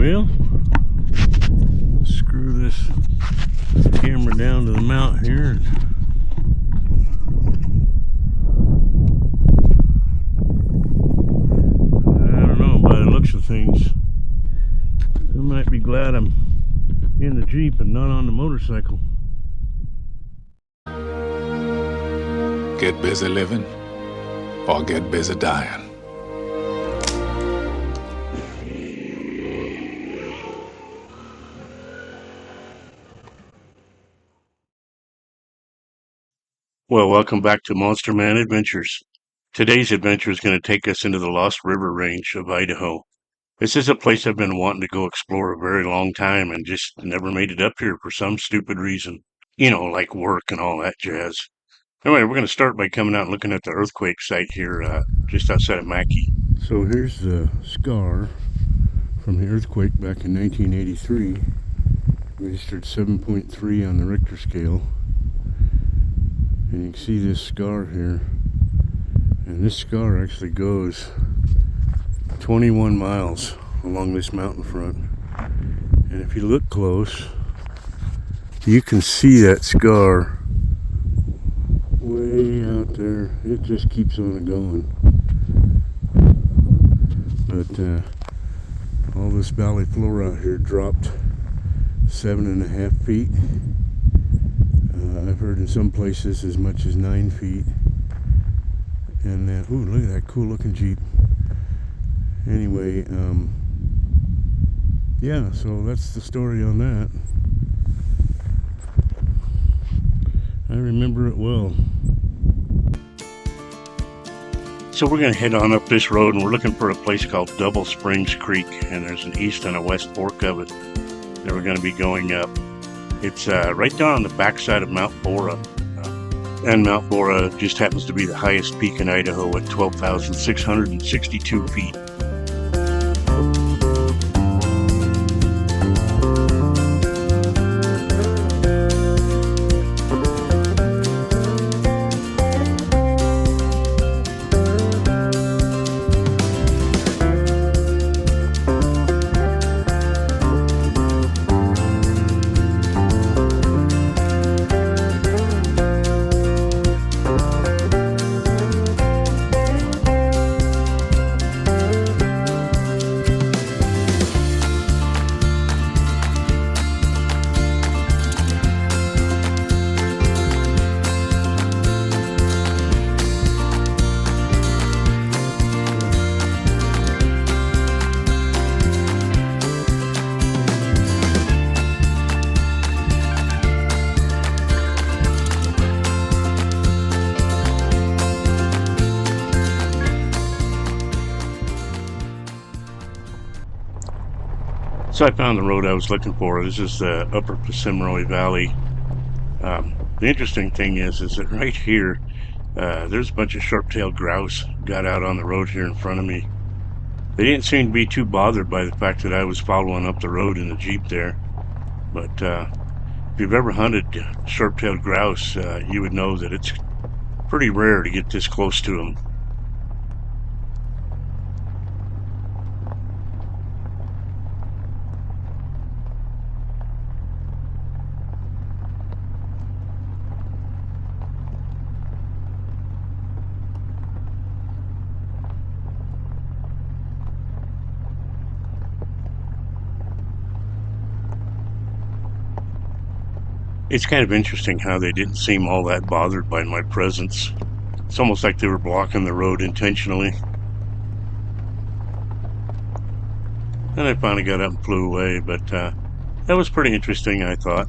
Well, let's screw this camera down to the mount here. I don't know, by the looks of things, I might be glad I'm in the Jeep and not on the motorcycle. Get busy living or get busy dying. Well, welcome back to Monster Man Adventures. Today's adventure is going to take us into the Lost River Range of Idaho. This is a place I've been wanting to go explore a very long time and just never made it up here for some stupid reason. You know, like work and all that jazz. Anyway, we're going to start by coming out and looking at the earthquake site here just outside of Mackey. So here's the scar from the earthquake back in 1983. Registered 7.3 on the Richter scale. And you can see this scar here. And this scar actually goes 21 miles along this mountain front. And if you look close, you can see that scar way out there. It just keeps on going. But all this valley floor out here dropped 7.5 feet. I've heard in some places as much as 9 feet. And ooh, look at that cool looking Jeep. Anyway, yeah, so that's the story on that. I remember it well. So we're going to head on up this road, and we're looking for a place called Double Springs Creek, and there's an east and a west fork of it that we're going to be going up. It's right down on the backside of Mount Bora, and Mount Bora just happens to be the highest peak in Idaho at 12,662 feet. So I found the road I was looking for. This is the Upper Pacimroy Valley. The interesting thing is that right here, there's a bunch of sharp-tailed grouse got out on the road here in front of me. They didn't seem to be too bothered by the fact that I was following up the road in the Jeep there. But if you've ever hunted sharp-tailed grouse, you would know that it's pretty rare to get this close to them. It's kind of interesting how they didn't seem all that bothered by my presence. It's almost like they were blocking the road intentionally. Then I finally got up and flew away, but that was pretty interesting, I thought.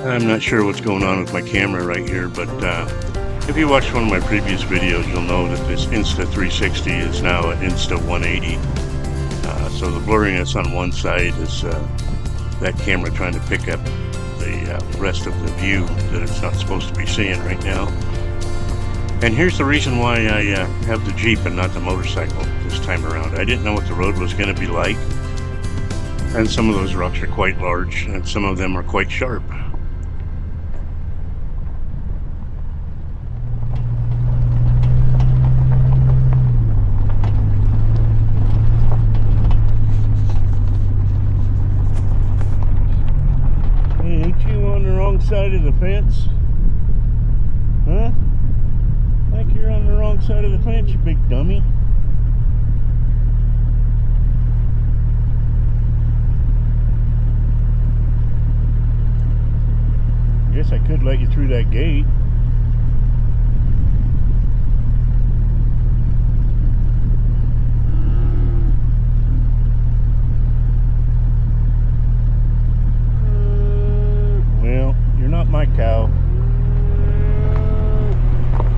I'm not sure what's going on with my camera right here, but If you watched one of my previous videos, you'll know that this Insta 360 is now an Insta 180. So the blurriness on one side is that camera trying to pick up the rest of the view that it's not supposed to be seeing right now. And here's the reason why I have the Jeep and not the motorcycle this time around. I didn't know what the road was going to be like, and some of those rocks are quite large, and some of them are quite sharp. Hey, ain't you on the wrong side of the fence? Huh? Like you're on the wrong side of the fence, you big dummy. Guess I could let you through that gate. Well, you're not my cow.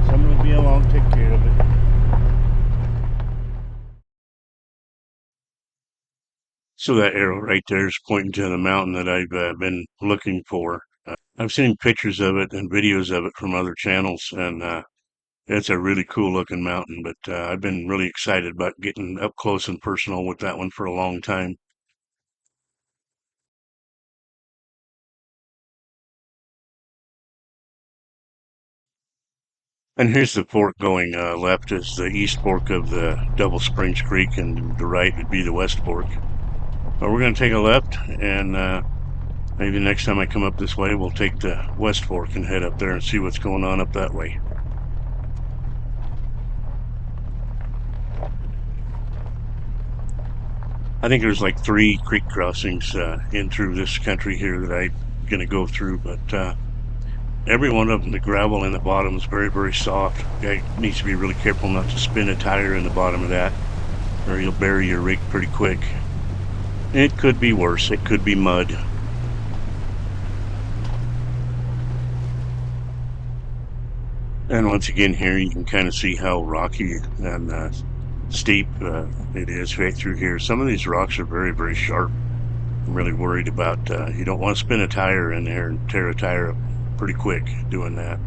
Someone will be along to take care of it. So that arrow right there is pointing to the mountain that I've been looking for. I've seen pictures of it and videos of it from other channels, and it's a really cool looking mountain, but I've been really excited about getting up close and personal with that one for a long time. And here's the fork going left is the east fork of the Double Springs Creek, and the right would be the west fork. But we're going to take a left, and maybe next time I come up this way, we'll take the west fork and head up there and see what's going on up that way. I think there's like 3 creek crossings in through this country here that I'm going to go through, but every one of them, the gravel in the bottom is very, very soft. Guy needs to be really careful not to spin a tire in the bottom of that, or you'll bury your rig pretty quick. It could be worse. It could be mud. And once again here, you can kind of see how rocky and steep it is right through here. Some of these rocks are very, very sharp. I'm really worried about, you don't want to spin a tire in there and tear a tire up pretty quick doing that.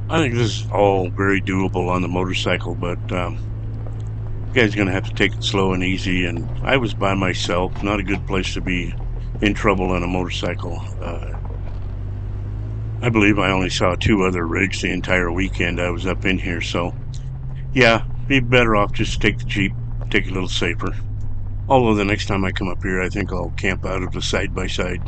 I think this is all very doable on the motorcycle, but you guys are going to have to take it slow and easy. And I was by myself, not a good place to be in trouble on a motorcycle. I believe I only saw 2 other rigs the entire weekend I was up in here, so yeah, be better off just take the Jeep, take it a little safer. Although the next time I come up here, I think I'll camp out of the side-by-side.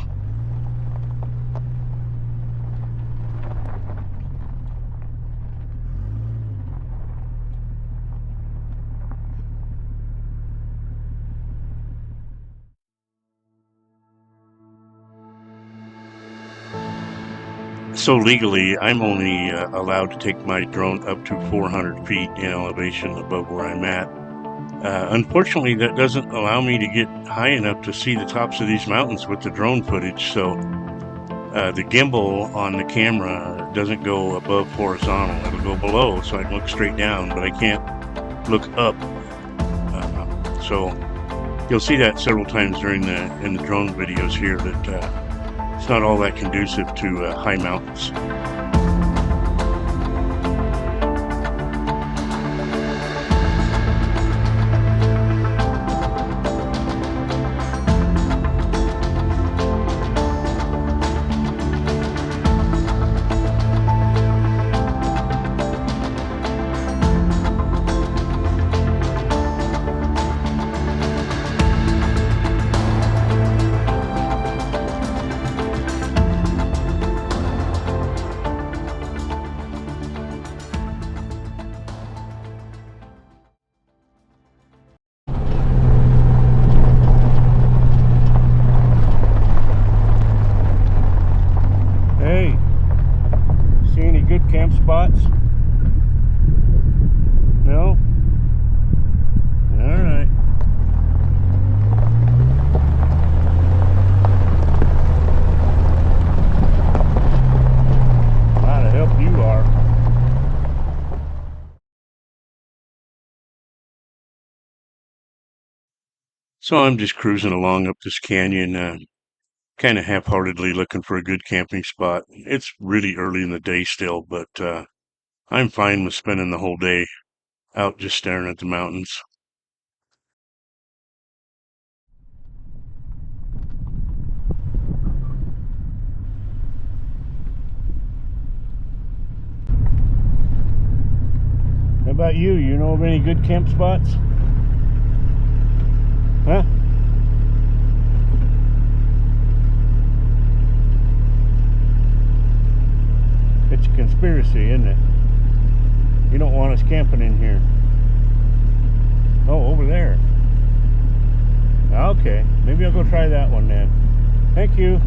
So legally, I'm only allowed to take my drone up to 400 feet in elevation above where I'm at. Unfortunately, that doesn't allow me to get high enough to see the tops of these mountains with the drone footage. So the gimbal on the camera doesn't go above horizontal. It'll go below, so I can look straight down, but I can't look up. So you'll see that several times in the drone videos here, that it's not all that conducive to high mountains. camp spots? No? Alright. A lot of help you are. So I'm just cruising along up this canyon, kind of half-heartedly looking for a good camping spot. It's really early in the day still, but I'm fine with spending the whole day out just staring at the mountains. How about you? You know of any good camp spots? Huh? It's a conspiracy, isn't it? You don't want us camping in here. Oh, over there. Okay, maybe I'll go try that one then. Thank you.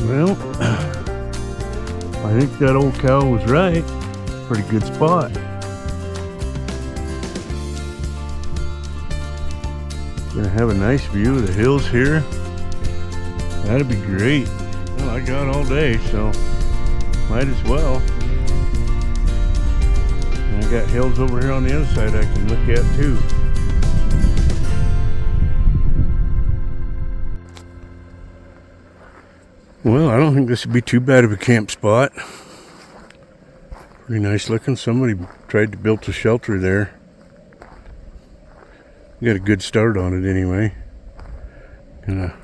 Well, I think that old cow was right. Pretty good spot. Gonna have a nice view of the hills here. That'd be great. Well, I got all day, so might as well. And I got hills over here on the other side I can look at too. Well, I don't think this would be too bad of a camp spot. Pretty nice looking. Somebody tried to build a shelter there. Got a good start on it anyway. Got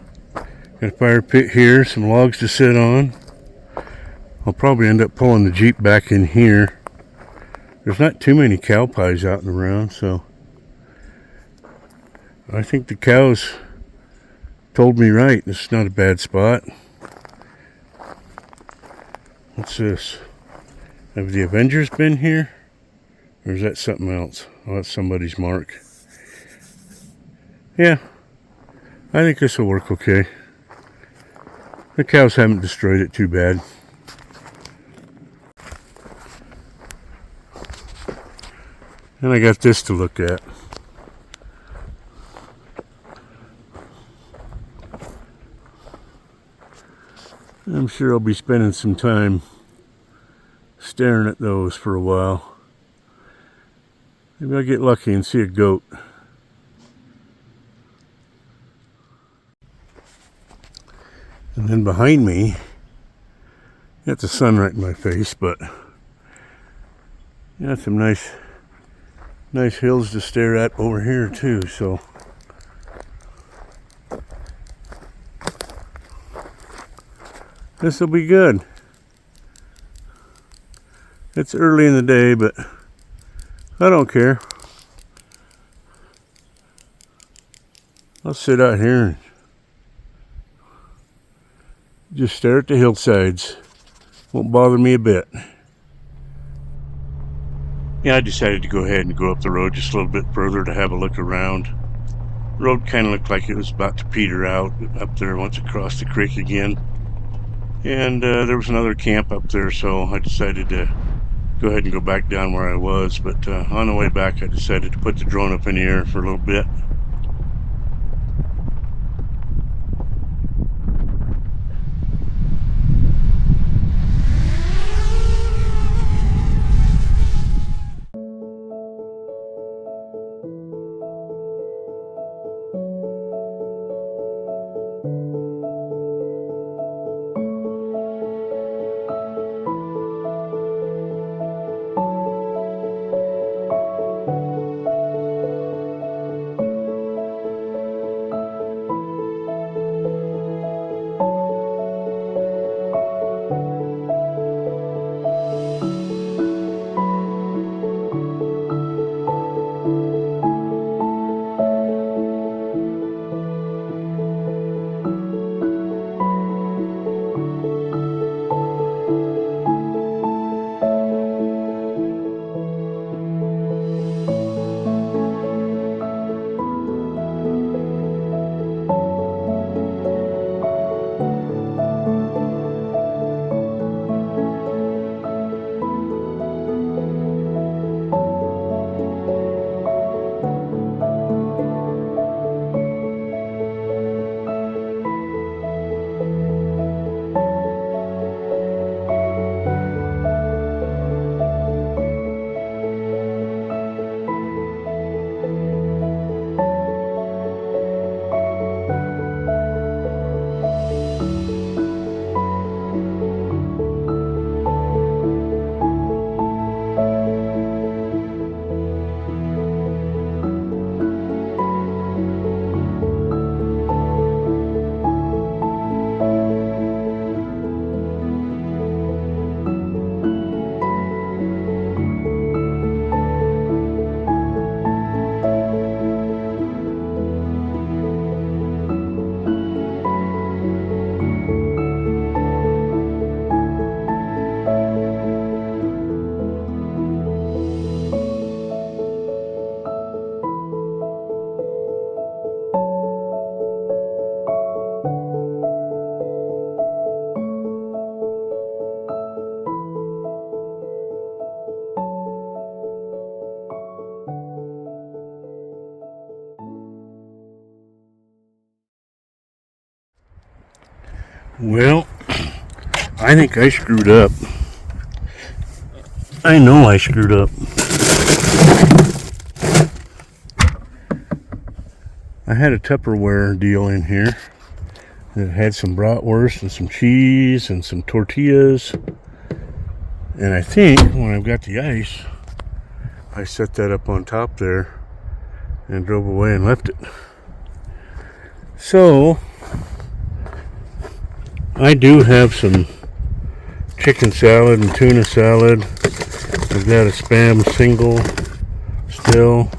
a fire pit here, some logs to sit on. I'll probably end up pulling the Jeep back in here. There's not too many cow pies out and around, so I think the cows told me right. It's not a bad spot. What's this? Have the Avengers been here? Or is that something else? Oh, that's somebody's mark. Yeah, I think this will work okay. The cows haven't destroyed it too bad. And I got this to look at. I'm sure I'll be spending some time staring at those for a while. Maybe I'll get lucky and see a goat. And then behind me, got the sun right in my face, but got some nice hills to stare at over here too, so this will be good. It's early in the day, but I don't care. I'll sit out here and just stare at the hillsides. Won't bother me a bit. Yeah, I decided to go ahead and go up the road just a little bit further to have a look around. The road kind of looked like it was about to peter out up there once it crossed the creek again. And there was another camp up there, so I decided to go ahead and go back down where I was. But on the way back, I decided to put the drone up in the air for a little bit. Well, I think I screwed up. I know I screwed up. I had a Tupperware deal in here that had some bratwurst and some cheese and some tortillas. And I think when I've got the ice, I set that up on top there and drove away and left it. So, I do have some chicken salad and tuna salad. I've got a Spam single still.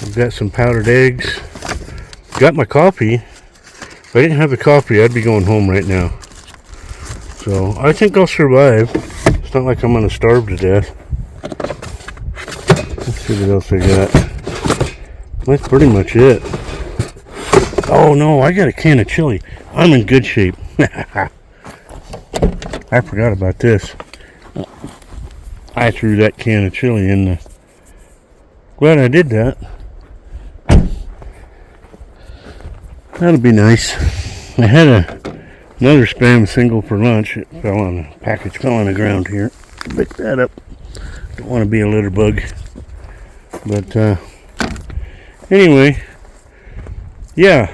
I've got some powdered eggs. Got my coffee. If I didn't have the coffee, I'd be going home right now. So I think I'll survive. It's not like I'm going to starve to death. Let's see what else I got. That's pretty much it. Oh no, I got a can of chili. I'm in good shape. I forgot about this. I threw that can of chili in the... Glad I did that. That'll be nice. I had another Spam single for lunch. It fell on the package, fell on the ground here. Pick that up. Don't want to be a litter bug. But anyway, yeah,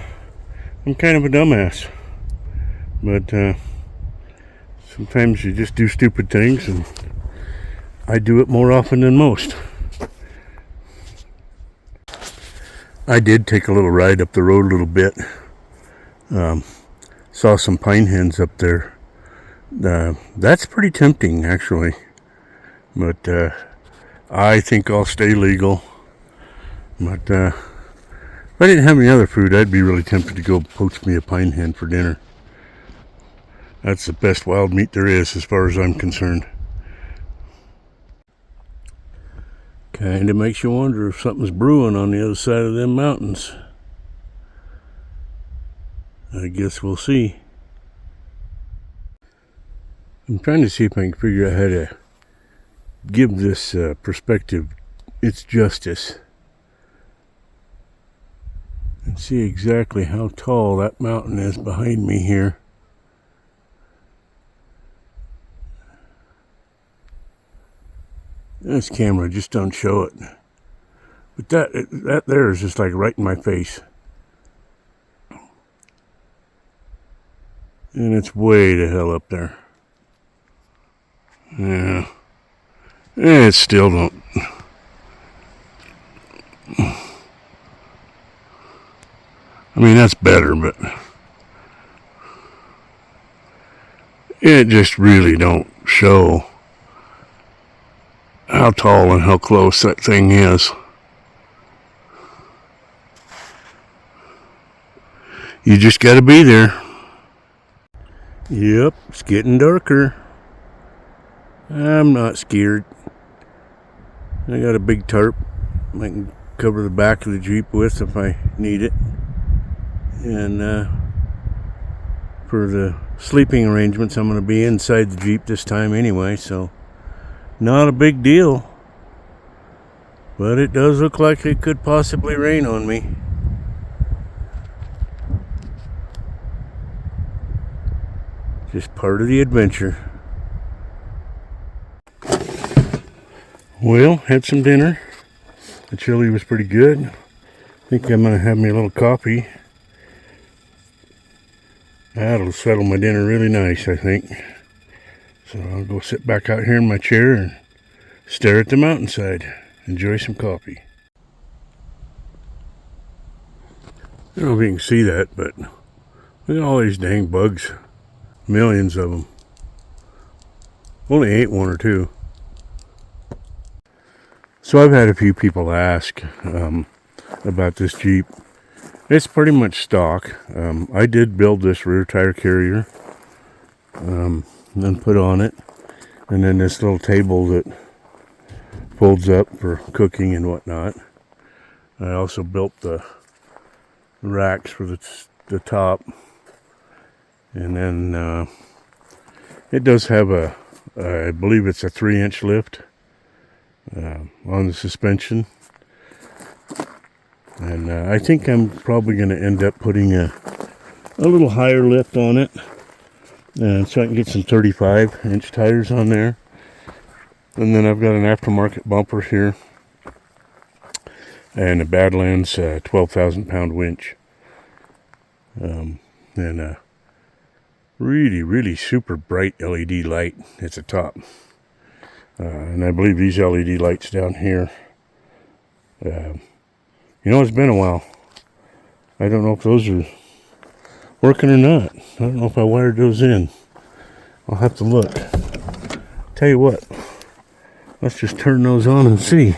I'm kind of a dumbass. But sometimes you just do stupid things, and I do it more often than most. I did take a little ride up the road a little bit. Saw some pine hens up there. That's pretty tempting, actually. But I think I'll stay legal. But if I didn't have any other food, I'd be really tempted to go poach me a pine hen for dinner. That's the best wild meat there is, as far as I'm concerned. Kind of makes you wonder if something's brewing on the other side of them mountains. I guess we'll see. I'm trying to see if I can figure out how to give this perspective its justice. And see exactly how tall that mountain is behind me here. This camera just don't show it. But that there is just like right in my face. And it's way the hell up there. Yeah. It still don't. I mean, that's better, but it just really don't show how tall and how close that thing is. You just gotta be there. Yep, it's getting darker. I'm not scared. I got a big tarp I can cover the back of the Jeep with if I need it. And for the sleeping arrangements, I'm going to be inside the Jeep this time anyway, so not a big deal. But it does look like it could possibly rain on me. Just part of the adventure. Well, had some dinner. The chili was pretty good. I think I'm going to have me a little coffee. That'll settle my dinner really nice, I think. So I'll go sit back out here in my chair and stare at the mountainside. Enjoy some coffee. I don't know if you can see that, but look at all these dang bugs. Millions of them. Only ate one or two. So I've had a few people ask about this Jeep. It's pretty much stock. I did build this rear tire carrier and put on it. And then this little table that folds up for cooking and whatnot. I also built the racks for the top. And then it does have I believe it's a 3-inch lift on the suspension. And I think I'm probably going to end up putting a little higher lift on it. so I can get some 35-inch tires on there. And then I've got an aftermarket bumper here and a Badlands 12,000 pound winch, and a really super bright LED light at the top, and I believe these LED lights down here, it's been a while. I don't know if those are working or not. I don't know if I wired those in. I'll have to look. Tell you what, let's just turn those on and see.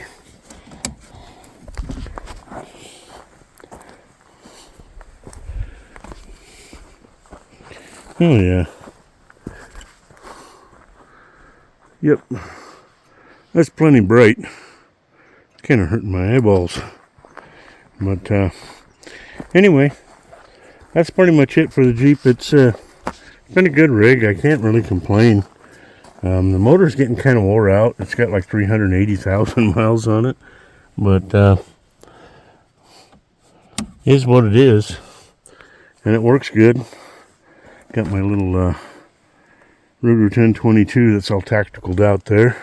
Oh yeah. Yep. That's plenty bright. Kind of hurting my eyeballs. But anyway, that's pretty much it for the Jeep. It's been a good rig. I can't really complain. The motor's getting kind of wore out. It's got like 380,000 miles on it. But is what it is. And it works good. Got my little Ruger 1022 that's all tacticaled out there.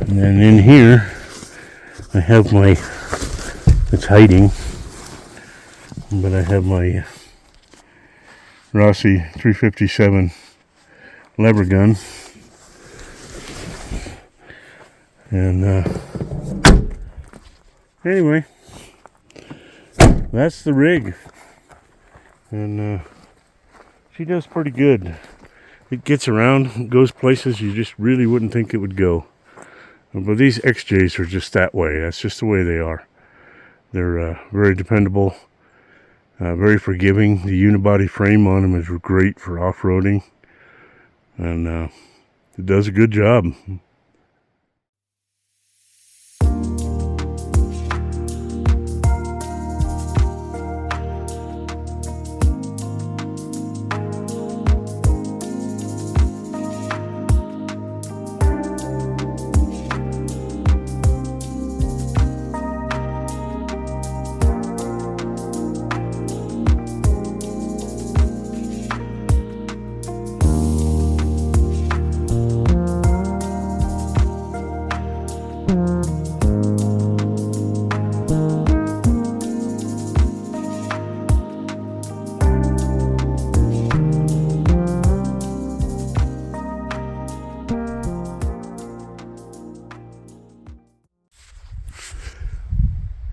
And then in here, I have my, it's hiding, but I have my Rossi 357 lever gun. And anyway, that's the rig. And she does pretty good. It gets around, goes places you just really wouldn't think it would go. But these XJs are just that way. That's just the way they are. They're very dependable, very forgiving. The unibody frame on them is great for off-roading. And it does a good job.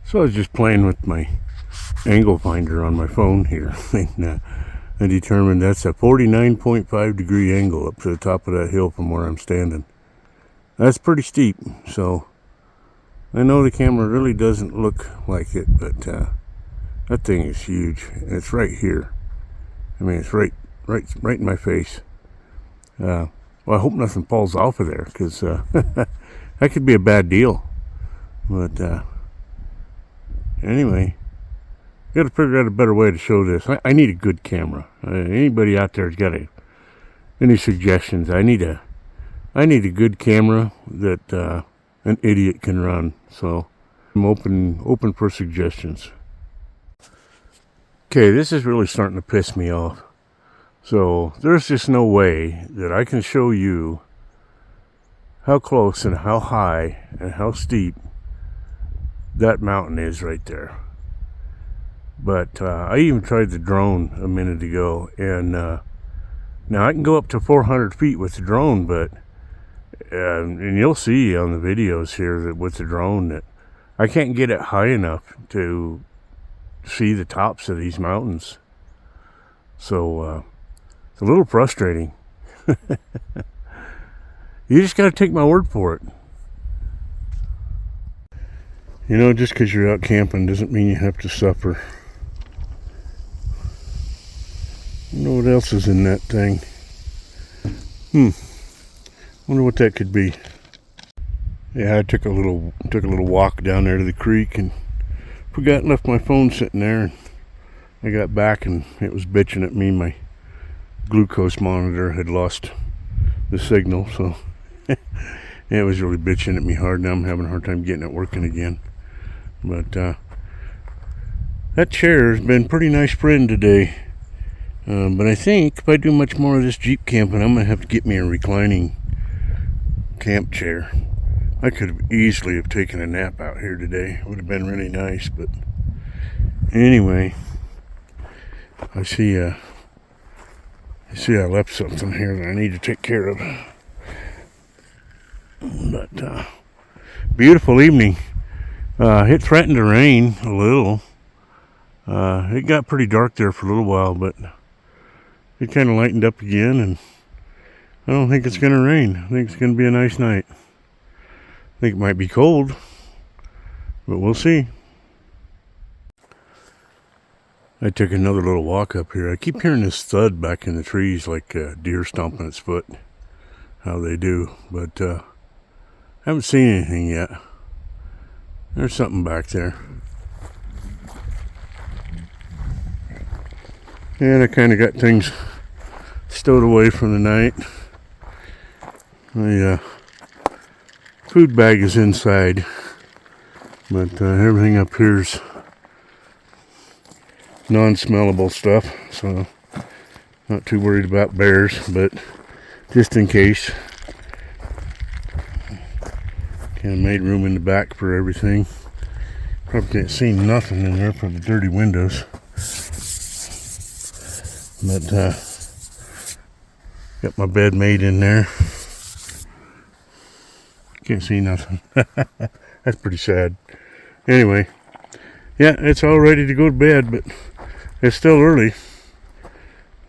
So I was just playing with my angle finder on my phone here, and I determined that's a 49.5 degree angle up to the top of that hill from where I'm standing. That's pretty steep, so I know the camera really doesn't look like it, but that thing is huge, and it's right here. I mean, it's right in my face. Well, I hope nothing falls off of there, because that could be a bad deal. But anyway, got to figure out a better way to show this. I need a good camera. Anybody out there's got any suggestions? I need a good camera that an idiot can run. So I'm open for suggestions. Okay, this is really starting to piss me off. So there's just no way that I can show you how close and how high and how steep that mountain is right there. But I even tried the drone a minute ago, and now I can go up to 400 feet with the drone, but and you'll see on the videos here that with the drone that I can't get it high enough to see the tops of these mountains. So it's a little frustrating. You just got to take my word for it. You know, just because you're out camping doesn't mean you have to suffer. You know what else is in that thing? Wonder what that could be. Yeah, I took a little walk down there to the creek and forgot and left my phone sitting there. And I got back and it was bitching at me. My glucose monitor had lost the signal, so yeah, it was really bitching at me hard. Now I'm having a hard time getting it working again. But that chair has been a pretty nice friend today. But I think if I do much more of this Jeep camping, I'm going to have to get me a reclining camp chair. I could have easily have taken a nap out here today. It would have been really nice, but anyway, I see I left something here that I need to take care of. But beautiful evening. It threatened to rain a little. It got pretty dark there for a little while, but it kind of lightened up again, and I don't think it's going to rain. I think it's going to be a nice night. I think it might be cold, but we'll see. I took another little walk up here. I keep hearing this thud back in the trees like a deer stomping its foot. How they do, but I haven't seen anything yet. There's something back there. And I kind of got things stowed away from the night. My food bag is inside, but everything up here's non-smellable stuff, so not too worried about bears, but just in case. Kind of made room in the back for everything. Probably can't see nothing in there for the dirty windows. But got my bed made in there. Can't see nothing. That's pretty sad. Anyway, yeah, it's all ready to go to bed, but it's still early.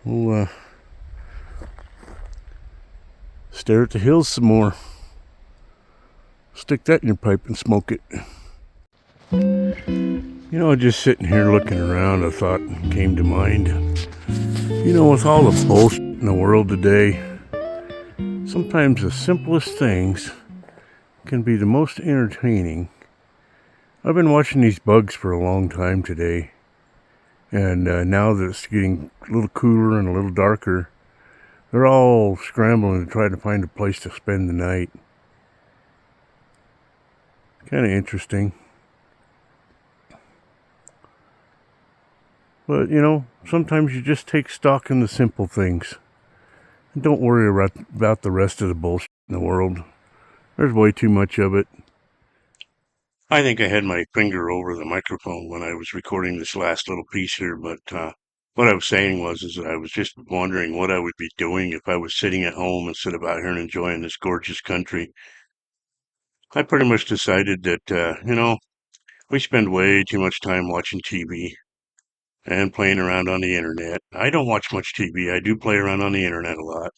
We'll stare at the hills some more. Stick that in your pipe and smoke it. You know, just sitting here looking around, a thought came to mind. You know, with all the bullshit in the world today, sometimes the simplest things can be the most entertaining. I've been watching these bugs for a long time today, and now that it's getting a little cooler and a little darker, they're all scrambling to try to find a place to spend the night. Kind of interesting. But, you know, sometimes you just take stock in the simple things. And don't worry about the rest of the bullshit in the world. There's way too much of it. I think I had my finger over the microphone when I was recording this last little piece here, but what I was saying is that I was just wondering what I would be doing if I was sitting at home instead of out here and enjoying this gorgeous country. I pretty much decided that, we spend way too much time watching TV and playing around on the internet. I don't watch much TV. I do play around on the internet a lot.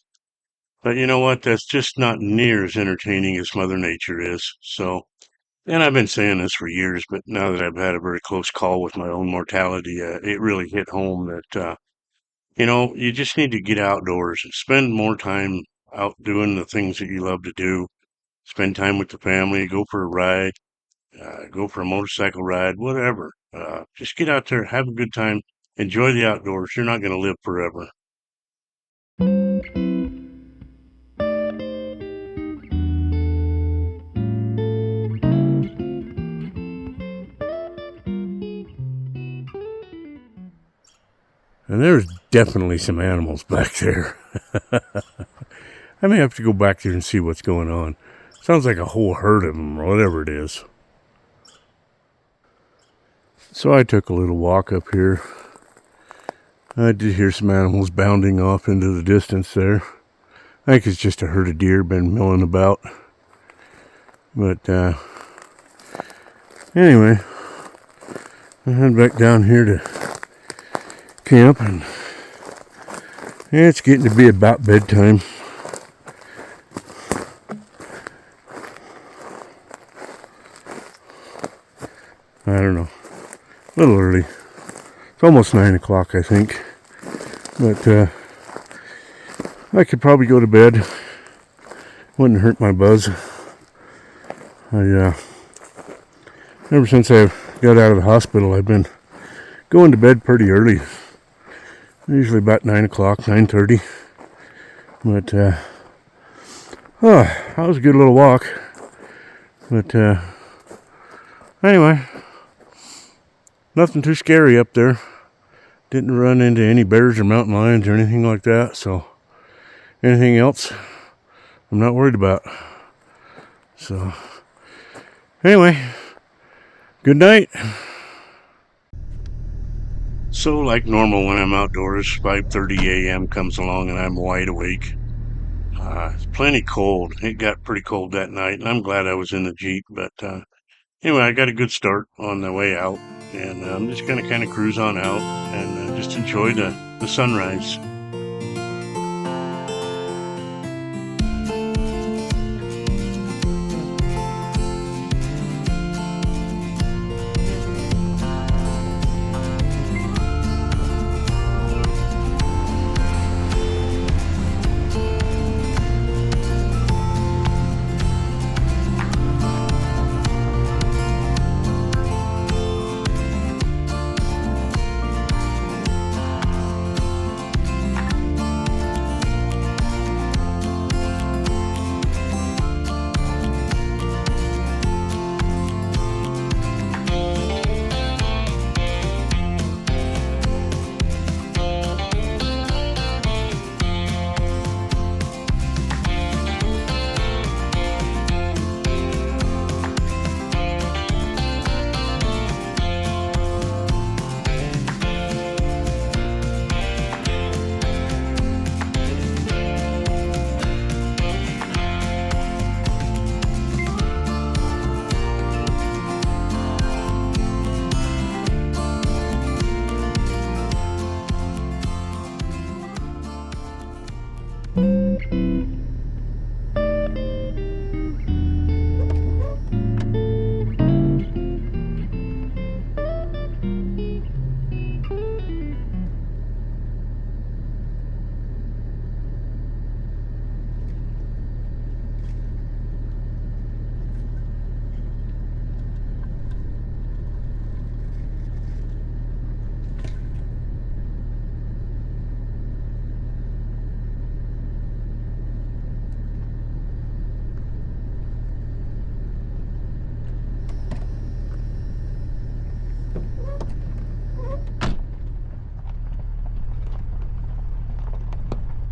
But you know what? That's just not near as entertaining as Mother Nature is. So, and I've been saying this for years, but now that I've had a very close call with my own mortality, it really hit home that, you just need to get outdoors and spend more time out doing the things that you love to do. Spend time with the family, go for a ride, go for a motorcycle ride, whatever. Just get out there, have a good time, enjoy the outdoors. You're not going to live forever. And there's definitely some animals back there. I may have to go back there and see what's going on. Sounds like a whole herd of them or whatever it is. So I took a little walk up here. I did hear some animals bounding off into the distance there. I think it's just a herd of deer been milling about. But anyway, I head back down here to camp, and it's getting to be about bedtime. I don't know, a little early. It's almost 9 o'clock, I think. But I could probably go to bed. Wouldn't hurt my buzz. Ever since I got out of the hospital, I've been going to bed pretty early. Usually about 9 o'clock, 9:30. But that was a good little walk. But anyway, nothing too scary up there. Didn't run into any bears or mountain lions or anything like that. So anything else, I'm not worried about. So anyway, good night. So like normal when I'm outdoors, 5:30 a.m. comes along and I'm wide awake. It's plenty cold. It got pretty cold that night, and I'm glad I was in the Jeep. But anyway, I got a good start on the way out, and I'm just going to kind of cruise on out and just enjoy the sunrise.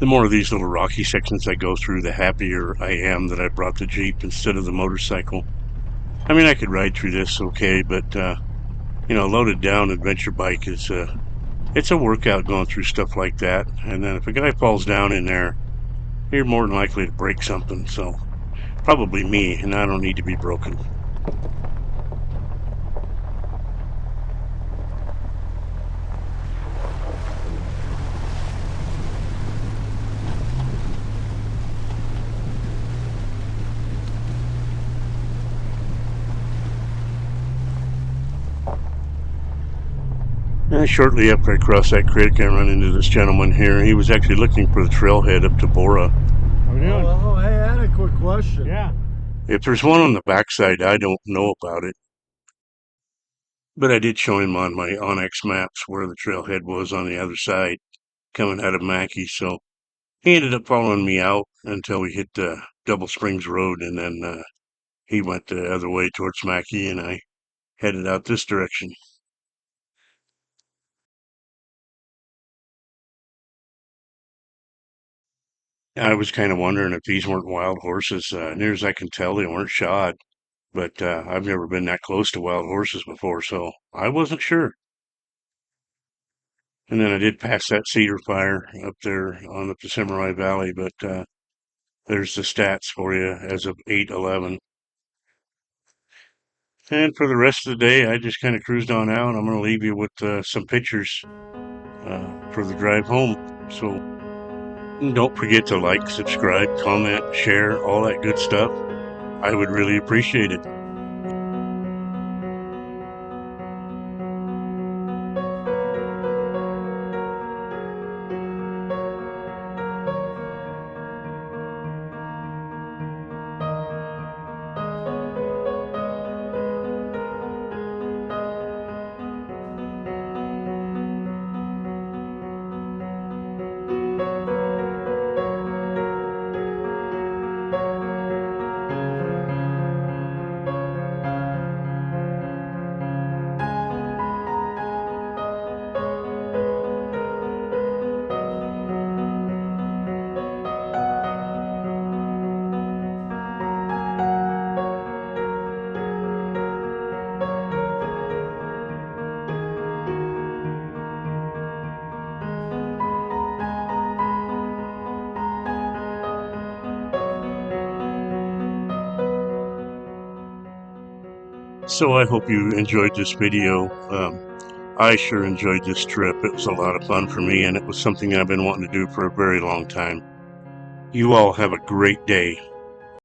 The more of these little rocky sections I go through, the happier I am that I brought the Jeep instead of the motorcycle. I mean, I could ride through this okay, but loaded down adventure bike is it's a workout going through stuff like that. And then if a guy falls down in there, you're more than likely to break something. So probably me, and I don't need to be broken. And shortly after I crossed that creek, I run into this gentleman here. He was actually looking for the trailhead up to Bora. How we doing? Oh, hey, I had a quick question. Yeah. If there's one on the backside, I don't know about it. But I did show him on my Onyx maps where the trailhead was on the other side, coming out of Mackey. So he ended up following me out until we hit Double Springs Road, and then he went the other way towards Mackey, and I headed out this direction. I was kind of wondering if these weren't wild horses. Near as I can tell, they weren't shod, but I've never been that close to wild horses before, so I wasn't sure. And then I did pass that cedar fire up there on the Samurai Valley, but there's the stats for you as of 8/11. And for the rest of the day, I just kind of cruised on out. I'm going to leave you with some pictures for the drive home. So don't forget to like, subscribe, comment, share, all that good stuff. I would really appreciate it. So I hope you enjoyed this video. I sure enjoyed this trip. It was a lot of fun for me, and it was something I've been wanting to do for a very long time. You all have a great day.